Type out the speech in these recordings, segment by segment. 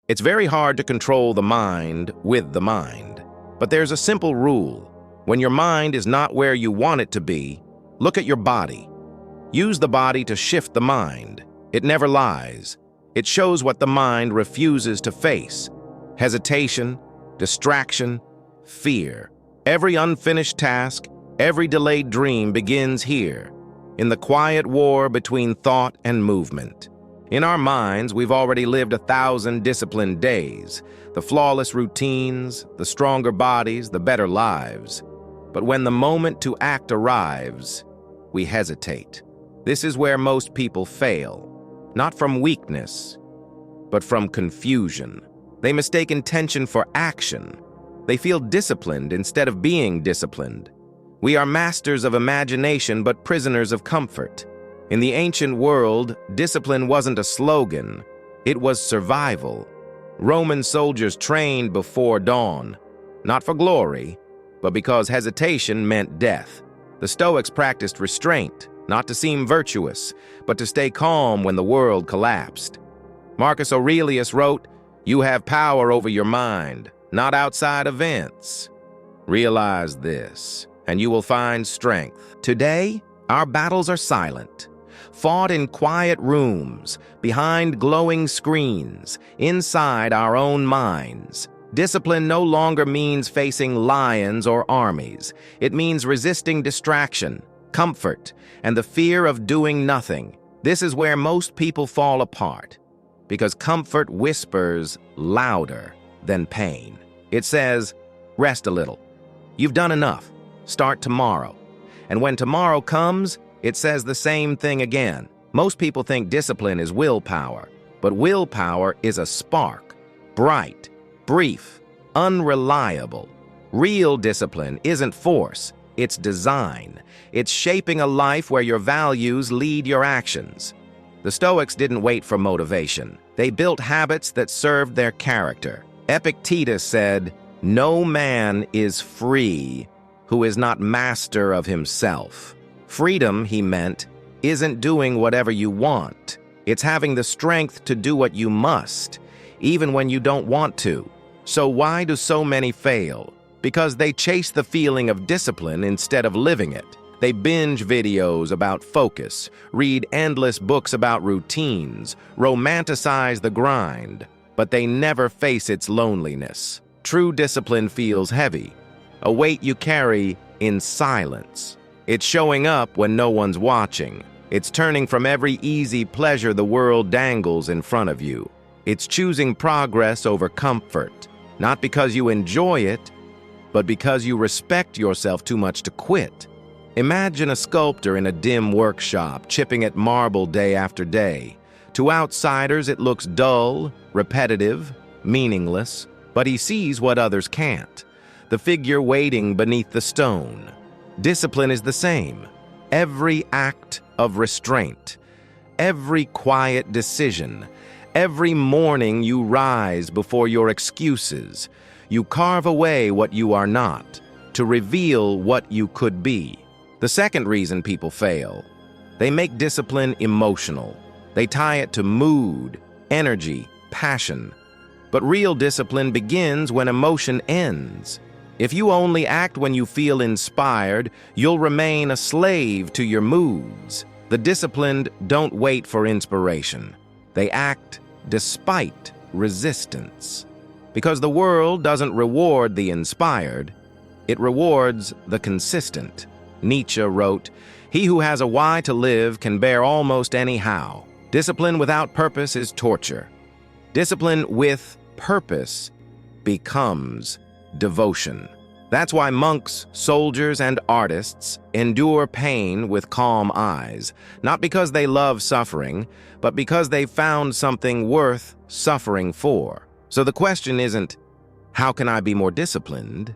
It's very hard to control the mind with the mind. But there's a simple rule. When your mind is not where you want it to be, look at your body. Use the body to shift the mind. It never lies. It shows what the mind refuses to face. Hesitation, distraction, fear. Every unfinished task, every delayed dream begins here, in the quiet war between thought and movement. In our minds, we've already lived 1,000 disciplined days, the flawless routines, the stronger bodies, the better lives. But when the moment to act arrives, we hesitate. This is where most people fail, not from weakness, but from confusion. They mistake intention for action. They feel disciplined instead of being disciplined. We are masters of imagination but prisoners of comfort. In the ancient world, discipline wasn't a slogan, it was survival. Roman soldiers trained before dawn, not for glory, but because hesitation meant death. The Stoics practiced restraint, not to seem virtuous, but to stay calm when the world collapsed. Marcus Aurelius wrote, "You have power over your mind, not outside events." Realize this, and you will find strength. Today, our battles are silent, fought in quiet rooms, behind glowing screens, inside our own minds. Discipline no longer means facing lions or armies. It means resisting distraction, comfort, and the fear of doing nothing. This is where most people fall apart, because comfort whispers louder than pain. It says, rest a little. You've done enough. Start tomorrow. And when tomorrow comes, it says the same thing again. Most people think discipline is willpower, but willpower is a spark, bright, brief, unreliable. Real discipline isn't force, it's design. It's shaping a life where your values lead your actions. The Stoics didn't wait for motivation. They built habits that served their character. Epictetus said, "No man is free who is not master of himself." Freedom, he meant, isn't doing whatever you want. It's having the strength to do what you must, even when you don't want to. So why do so many fail? Because they chase the feeling of discipline instead of living it. They binge videos about focus, read endless books about routines, romanticize the grind, but they never face its loneliness. True discipline feels heavy, a weight you carry in silence. It's showing up when no one's watching. It's turning from every easy pleasure the world dangles in front of you. It's choosing progress over comfort, not because you enjoy it, but because you respect yourself too much to quit. Imagine a sculptor in a dim workshop, chipping at marble day after day. To outsiders, it looks dull, repetitive, meaningless, but he sees what others can't. The figure waiting beneath the stone. Discipline is the same. Every act of restraint, every quiet decision, every morning you rise before your excuses. You carve away what you are not to reveal what you could be. The second reason people fail, they make discipline emotional. They tie it to mood, energy, passion. But real discipline begins when emotion ends. If you only act when you feel inspired, you'll remain a slave to your moods. The disciplined don't wait for inspiration. They act despite resistance. Because the world doesn't reward the inspired, it rewards the consistent. Nietzsche wrote, "He who has a why to live can bear almost any how. Discipline without purpose is torture. Discipline with purpose becomes devotion." That's why monks, soldiers, and artists endure pain with calm eyes, not because they love suffering, but because they found something worth suffering for. So the question isn't, how can I be more disciplined?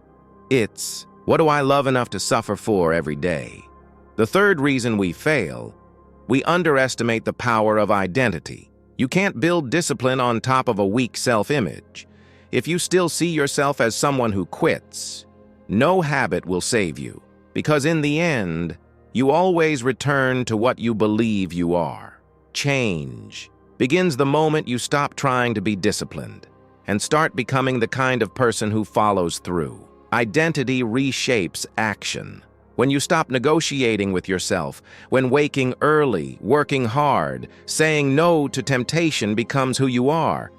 It's, what do I love enough to suffer for every day? The third reason we fail, we underestimate the power of identity. You can't build discipline on top of a weak self-image. If you still see yourself as someone who quits, no habit will save you, because in the end, you always return to what you believe you are. Change begins the moment you stop trying to be disciplined. and start becoming the kind of person who follows through. Identity reshapes action. When you stop negotiating with yourself, when waking early, working hard, saying no to temptation becomes who you are,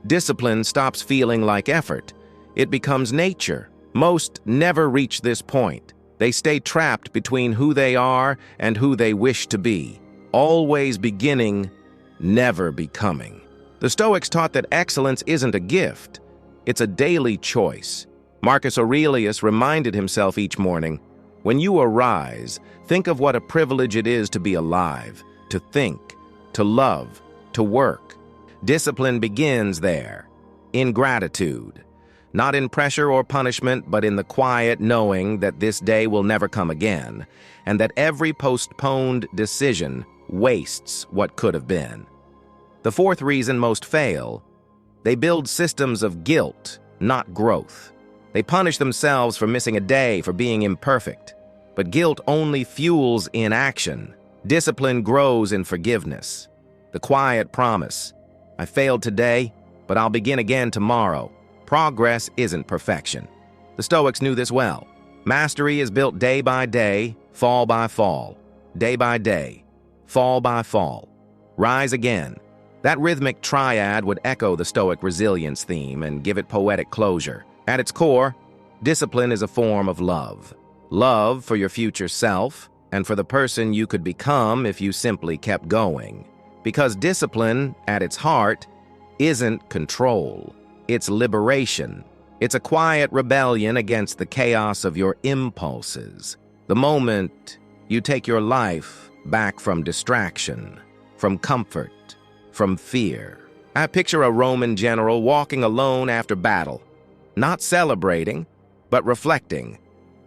discipline stops feeling like effort. It becomes nature. Most never reach this point. They stay trapped between who they are and who they wish to be, always beginning, never becoming. The Stoics taught that excellence isn't a gift, it's a daily choice. Marcus Aurelius reminded himself each morning, when you arise, think of what a privilege it is to be alive, to think, to love, to work. Discipline begins there, in gratitude. Not in pressure or punishment, but in the quiet knowing that this day will never come again, and that every postponed decision wastes what could have been. The fourth reason most fail: they build systems of guilt, not growth. They punish themselves for missing a day, for being imperfect. But guilt only fuels inaction. Discipline grows in forgiveness. The quiet promise: I failed today, but I'll begin again tomorrow. Progress isn't perfection. The Stoics knew this well. Mastery is built day by day, fall by fall. Day by day, fall by fall. Rise again. That rhythmic triad would echo the Stoic resilience theme and give it poetic closure. At its core, discipline is a form of love. Love for your future self and for the person you could become if you simply kept going. Because discipline, at its heart, isn't control. It's liberation. It's a quiet rebellion against the chaos of your impulses. The moment you take your life back from distraction, from comfort, from fear. I picture a Roman general walking alone after battle, not celebrating, but reflecting.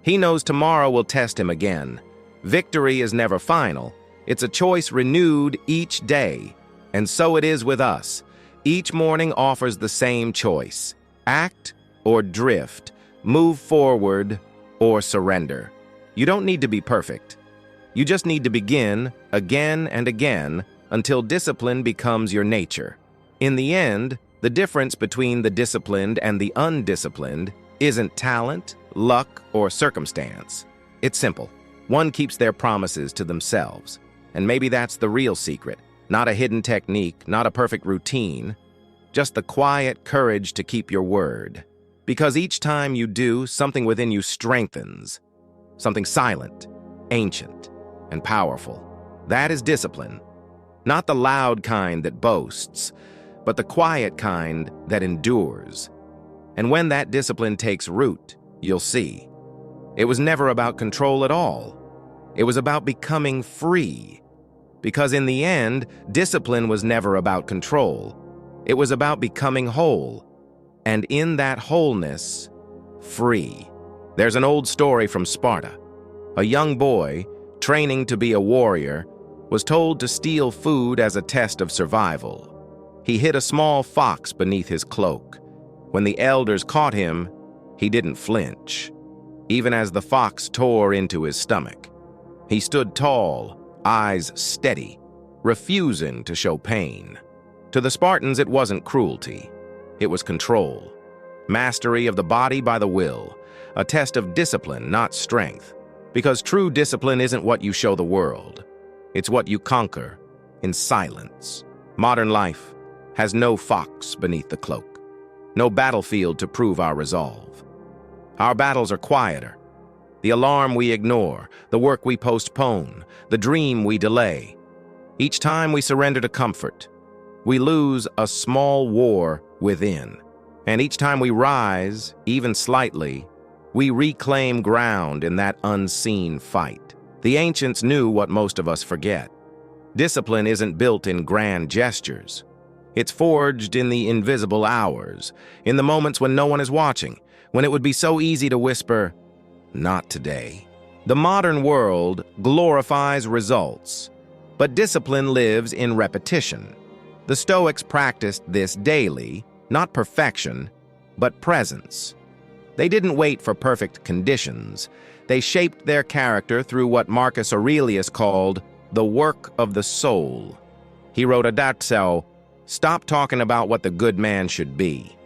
He knows tomorrow will test him again. Victory is never final. It's a choice renewed each day. And so it is with us. Each morning offers the same choice: act or drift, move forward or surrender. You don't need to be perfect. You just need to begin again and again until discipline becomes your nature. In the end, the difference between the disciplined and the undisciplined isn't talent, luck, or circumstance. It's simple. One keeps their promises to themselves. And maybe that's the real secret. Not a hidden technique, not a perfect routine, just the quiet courage to keep your word. Because each time you do, something within you strengthens. Something silent, ancient, and powerful. That is discipline. Not the loud kind that boasts, but the quiet kind that endures. And when that discipline takes root, you'll see. It was never about control at all. It was about becoming free. Because in the end, discipline was never about control. It was about becoming whole. And in that wholeness, free. There's an old story from Sparta. A young boy, training to be a warrior, was told to steal food as a test of survival. He hid a small fox beneath his cloak. When the elders caught him, he didn't flinch, even as the fox tore into his stomach. He stood tall, eyes steady, refusing to show pain. To the Spartans, it wasn't cruelty. It was control. Mastery of the body by the will, a test of discipline, not strength. Because true discipline isn't what you show the world. It's what you conquer in silence. Modern life has no fox beneath the cloak, no battlefield to prove our resolve. Our battles are quieter. The alarm we ignore, the work we postpone, the dream we delay. Each time we surrender to comfort, we lose a small war within. And each time we rise, even slightly, we reclaim ground in that unseen fight. The ancients knew what most of us forget. Discipline isn't built in grand gestures. It's forged in the invisible hours, in the moments when no one is watching, when it would be so easy to whisper, "Not today." The modern world glorifies results, but discipline lives in repetition. The Stoics practiced this daily, not perfection, but presence. They didn't wait for perfect conditions. They shaped their character through what Marcus Aurelius called the work of the soul. He wrote, "Stop talking about what the good man should be.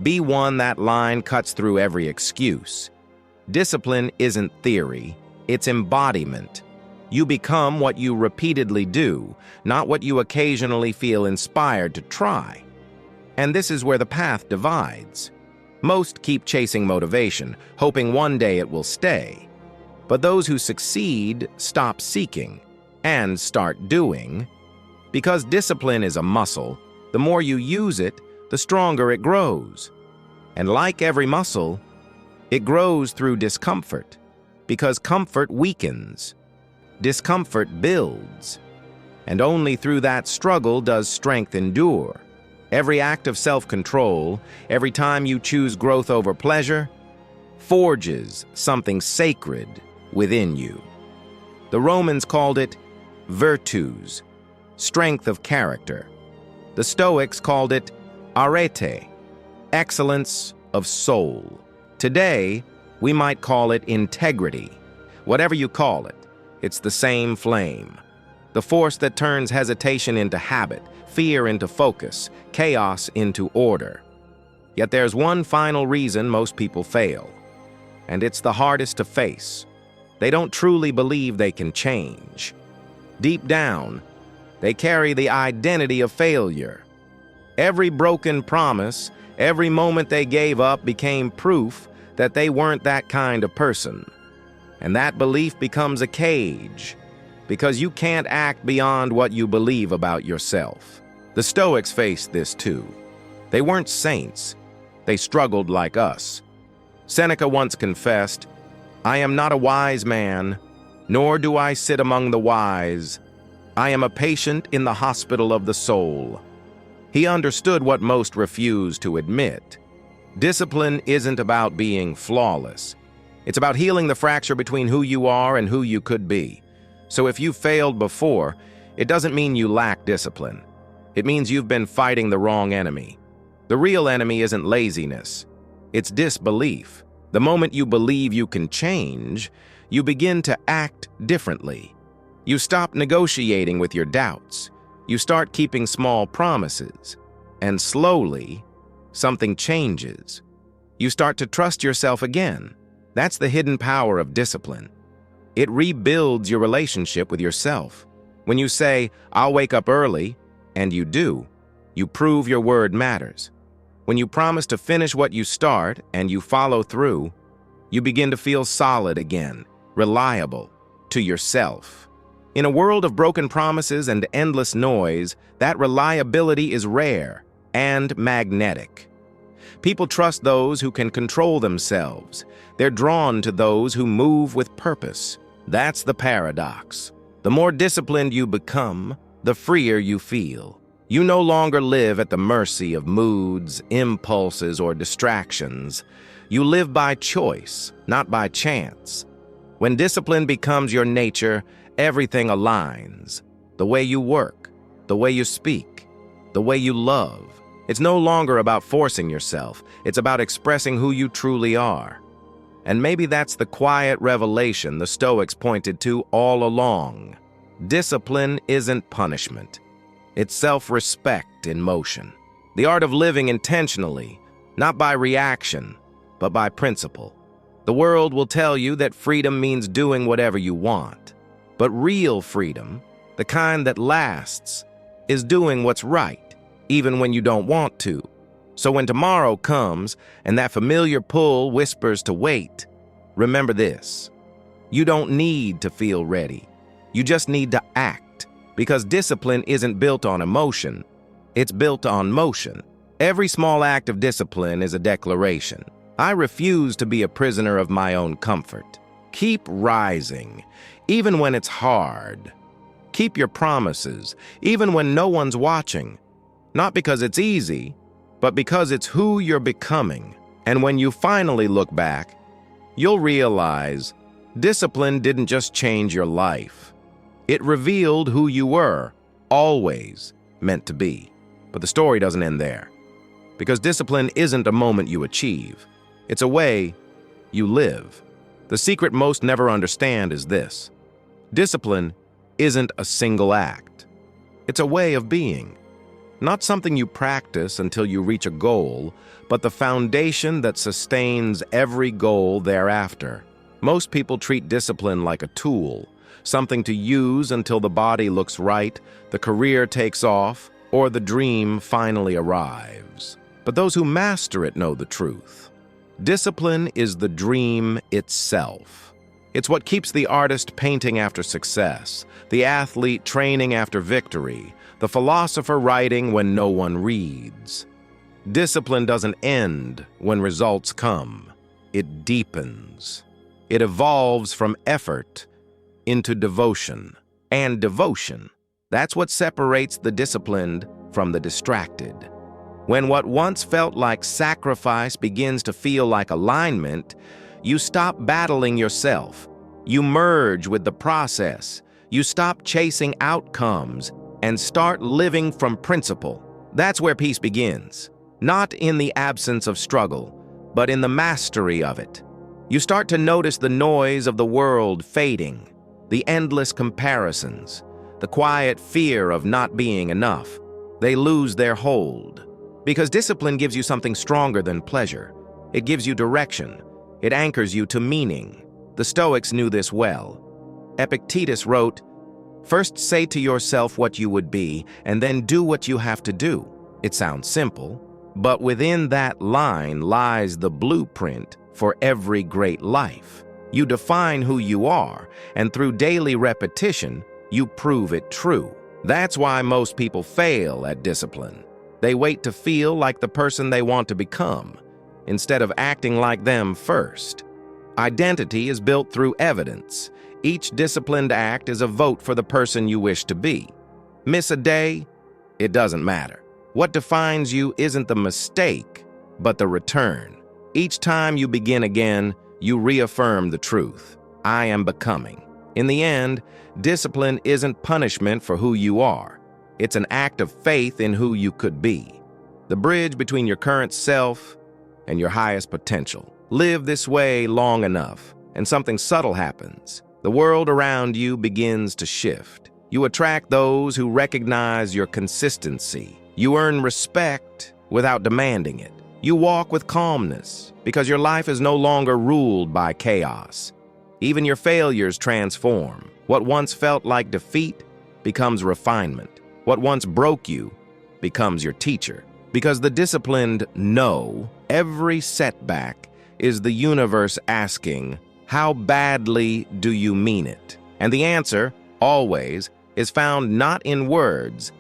Be one that line cuts through every excuse. Discipline isn't theory, it's embodiment. You become what you repeatedly do, not what you occasionally feel inspired to try. And this is where the path divides. Most keep chasing motivation, hoping one day it will stay. But those who succeed stop seeking and start doing. Because discipline is a muscle, the more you use it, the stronger it grows. And like every muscle, it grows through discomfort, because comfort weakens. Discomfort builds. And only through that struggle does strength endure. Every act of self-control, every time you choose growth over pleasure, forges something sacred within you. The Romans called it virtus, strength of character. The Stoics called it arete, excellence of soul. Today, we might call it integrity. Whatever you call it, it's the same flame. The force that turns hesitation into habit, fear into focus, chaos into order. Yet there's one final reason most people fail, and it's the hardest to face. They don't truly believe they can change. Deep down, they carry the identity of failure. Every broken promise, every moment they gave up became proof that they weren't that kind of person. And that belief becomes a cage, because you can't act beyond what you believe about yourself. The Stoics faced this too. They weren't saints. They struggled like us. Seneca once confessed, "I am not a wise man, nor do I sit among the wise. I am a patient in the hospital of the soul." He understood what most refuse to admit. Discipline isn't about being flawless. It's about healing the fracture between who you are and who you could be. So if you failed before, it doesn't mean you lack discipline. It means you've been fighting the wrong enemy. The real enemy isn't laziness. It's disbelief. The moment you believe you can change, you begin to act differently. You stop negotiating with your doubts. You start keeping small promises. And slowly, something changes. You start to trust yourself again. That's the hidden power of discipline. It rebuilds your relationship with yourself. When you say, "I'll wake up early," and you do, you prove your word matters. When you promise to finish what you start and you follow through, you begin to feel solid again, reliable, to yourself. In a world of broken promises and endless noise, that reliability is rare and magnetic. People trust those who can control themselves. They're drawn to those who move with purpose. That's the paradox. The more disciplined you become, the freer you feel. You no longer live at the mercy of moods, impulses, or distractions. You live by choice, not by chance. When discipline becomes your nature, everything aligns. The way you work, the way you speak, the way you love. It's no longer about forcing yourself. It's about expressing who you truly are. And maybe that's the quiet revelation the Stoics pointed to all along. Discipline isn't punishment. It's self-respect in motion. The art of living intentionally, not by reaction, but by principle. The world will tell you that freedom means doing whatever you want. But real freedom, the kind that lasts, is doing what's right, even when you don't want to. So when tomorrow comes and that familiar pull whispers to wait, remember this: you don't need to feel ready. You just need to act, because discipline isn't built on emotion. It's built on motion. Every small act of discipline is a declaration. I refuse to be a prisoner of my own comfort. Keep rising, even when it's hard. Keep your promises, even when no one's watching. Not because it's easy, but because it's who you're becoming. And when you finally look back, you'll realize discipline didn't just change your life. It revealed who you were, always meant to be. But the story doesn't end there. Because discipline isn't a moment you achieve. It's a way you live. The secret most never understand is this: discipline isn't a single act. It's a way of being. Not something you practice until you reach a goal, but the foundation that sustains every goal thereafter. Most people treat discipline like a tool, something to use until the body looks right, the career takes off, or the dream finally arrives. But those who master it know the truth. Discipline is the dream itself. It's what keeps the artist painting after success, the athlete training after victory, the philosopher writing when no one reads. Discipline doesn't end when results come. It deepens. It evolves from effort into devotion. And devotion, that's what separates the disciplined from the distracted. When what once felt like sacrifice begins to feel like alignment, you stop battling yourself. You merge with the process. You stop chasing outcomes and start living from principle. That's where peace begins. Not in the absence of struggle, but in the mastery of it. You start to notice the noise of the world fading, the endless comparisons, the quiet fear of not being enough. They lose their hold. Because discipline gives you something stronger than pleasure. It gives you direction. It anchors you to meaning. The Stoics knew this well. Epictetus wrote, "First say to yourself what you would be, and then do what you have to do." It sounds simple, but within that line lies the blueprint for every great life. You define who you are, and through daily repetition, you prove it true. That's why most people fail at discipline. They wait to feel like the person they want to become, instead of acting like them first. Identity is built through evidence. Each disciplined act is a vote for the person you wish to be. Miss a day? It doesn't matter. What defines you isn't the mistake, but the return. Each time you begin again, you reaffirm the truth. I am becoming. In the end, discipline isn't punishment for who you are. It's an act of faith in who you could be. The bridge between your current self and your highest potential. Live this way long enough, and something subtle happens. The world around you begins to shift. You attract those who recognize your consistency. You earn respect without demanding it. You walk with calmness because your life is no longer ruled by chaos. Even your failures transform. What once felt like defeat becomes refinement. What once broke you becomes your teacher. Because the disciplined know every setback is the universe asking, how badly do you mean it? And the answer, always, is found not in words,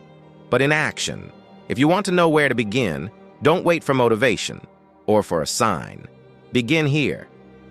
but in action. If you want to know where to begin, don't wait for motivation or for a sign. Begin here,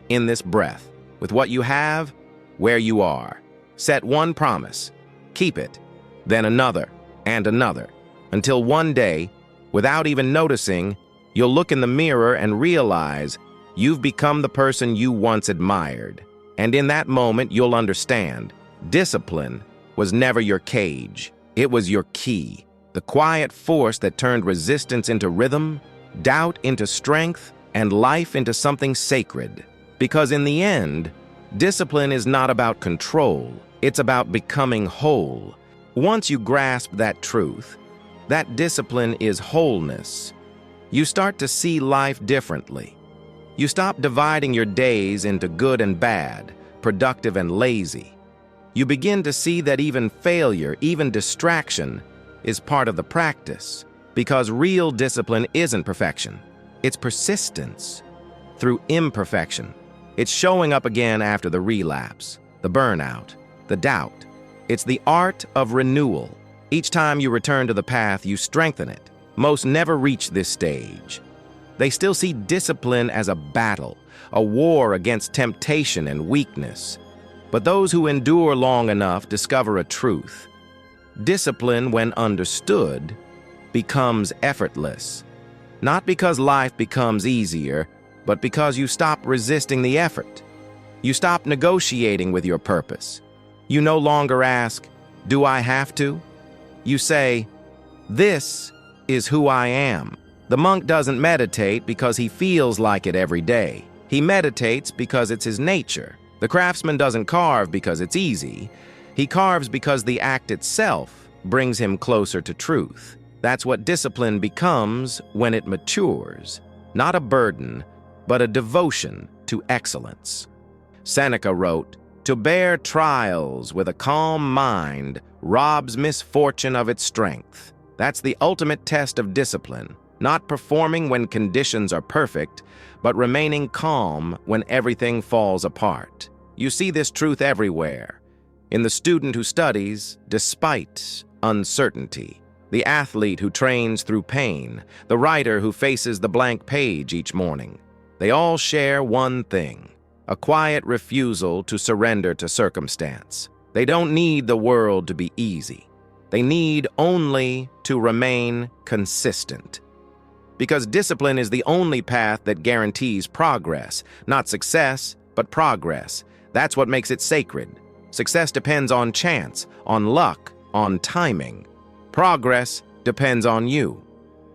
in this breath, with what you have, where you are. Set one promise, keep it, then another and another, until one day, without even noticing, you'll look in the mirror and realize you've become the person you once admired. And in that moment, you'll understand, discipline was never your cage. It was your key, the quiet force that turned resistance into rhythm, doubt into strength, and life into something sacred. Because in the end, discipline is not about control. It's about becoming whole. Once you grasp that truth, that discipline is wholeness. You start to see life differently. You stop dividing your days into good and bad, productive and lazy. You begin to see that even failure, even distraction, is part of the practice. Because real discipline isn't perfection. It's persistence through imperfection. It's showing up again after the relapse, the burnout, the doubt. It's the art of renewal. Each time you return to the path, you strengthen it. Most never reach this stage. They still see discipline as a battle, a war against temptation and weakness. But those who endure long enough discover a truth. Discipline, when understood, becomes effortless. Not because life becomes easier, but because you stop resisting the effort. You stop negotiating with your purpose. You no longer ask, do I have to? You say, this is who I am. The monk doesn't meditate because he feels like it every day. He meditates because it's his nature. The craftsman doesn't carve because it's easy. He carves because the act itself brings him closer to truth. That's what discipline becomes when it matures. Not a burden, but a devotion to excellence. Seneca wrote, "To bear trials with a calm mind robs misfortune of its strength." That's the ultimate test of discipline, not performing when conditions are perfect, but remaining calm when everything falls apart. You see this truth everywhere. In the student who studies despite uncertainty, the athlete who trains through pain, the writer who faces the blank page each morning. They all share one thing: a quiet refusal to surrender to circumstance. They don't need the world to be easy. They need only to remain consistent. Because discipline is the only path that guarantees progress, not success, but progress. That's what makes it sacred. Success depends on chance, on luck, on timing. Progress depends on you.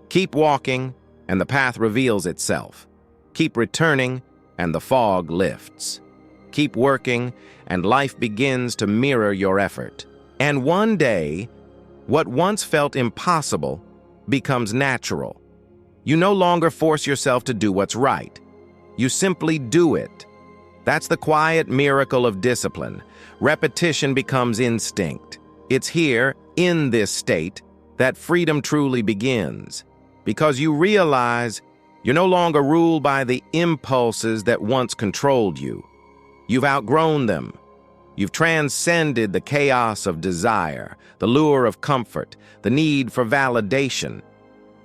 Keep walking, and the path reveals itself. Keep returning, and the fog lifts. Keep working, and life begins to mirror your effort. And one day, what once felt impossible becomes natural. You no longer force yourself to do what's right. You simply do it. That's the quiet miracle of discipline. Repetition becomes instinct. It's here, in this state, that freedom truly begins. Because you realize you're no longer ruled by the impulses that once controlled you. You've outgrown them. You've transcended the chaos of desire, the lure of comfort, the need for validation.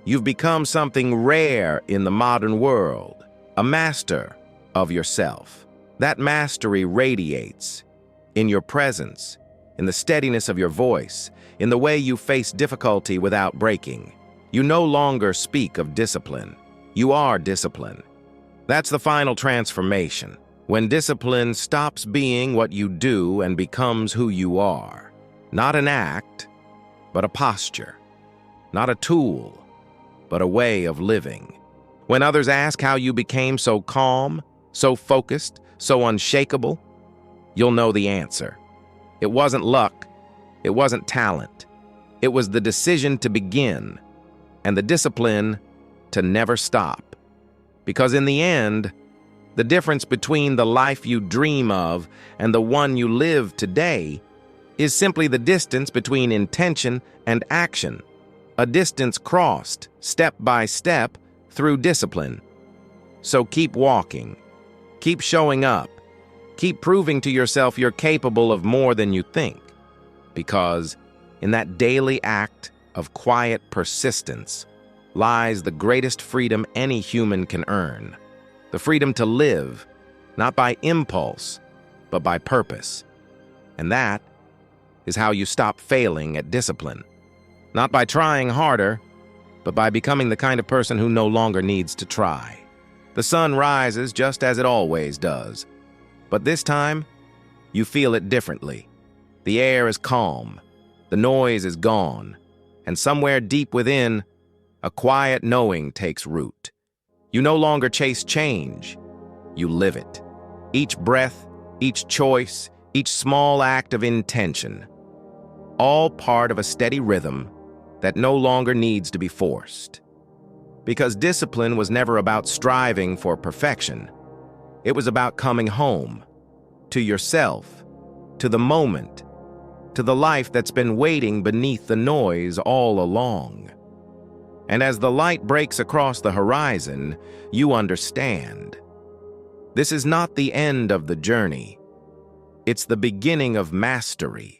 You've become something rare in the modern world, a master of yourself. That mastery radiates in your presence, in the steadiness of your voice, in the way you face difficulty without breaking. You no longer speak of discipline. You are discipline. That's the final transformation, when discipline stops being what you do and becomes who you are. Not an act, but a posture. Not a tool, but a way of living. When others ask how you became so calm, so focused, so unshakable, you'll know the answer. It wasn't luck. It wasn't talent. It was the decision to begin and the discipline to never stop. Because in the end, the difference between the life you dream of and the one you live today is simply the distance between intention and action. A distance crossed, step by step, through discipline. So keep walking. Keep showing up. Keep proving to yourself you're capable of more than you think. Because in that daily act of quiet persistence lies the greatest freedom any human can earn. The freedom to live, not by impulse, but by purpose. And that is how you stop failing at discipline. Not by trying harder, but by becoming the kind of person who no longer needs to try. The sun rises just as it always does. But this time, you feel it differently. The air is calm, the noise is gone, and somewhere deep within, a quiet knowing takes root. You no longer chase change, you live it. Each breath, each choice, each small act of intention, all part of a steady rhythm that no longer needs to be forced. Because discipline was never about striving for perfection. It was about coming home, to yourself, to the moment, to the life that's been waiting beneath the noise all along. And as the light breaks across the horizon, you understand. This is not the end of the journey. It's the beginning of mastery.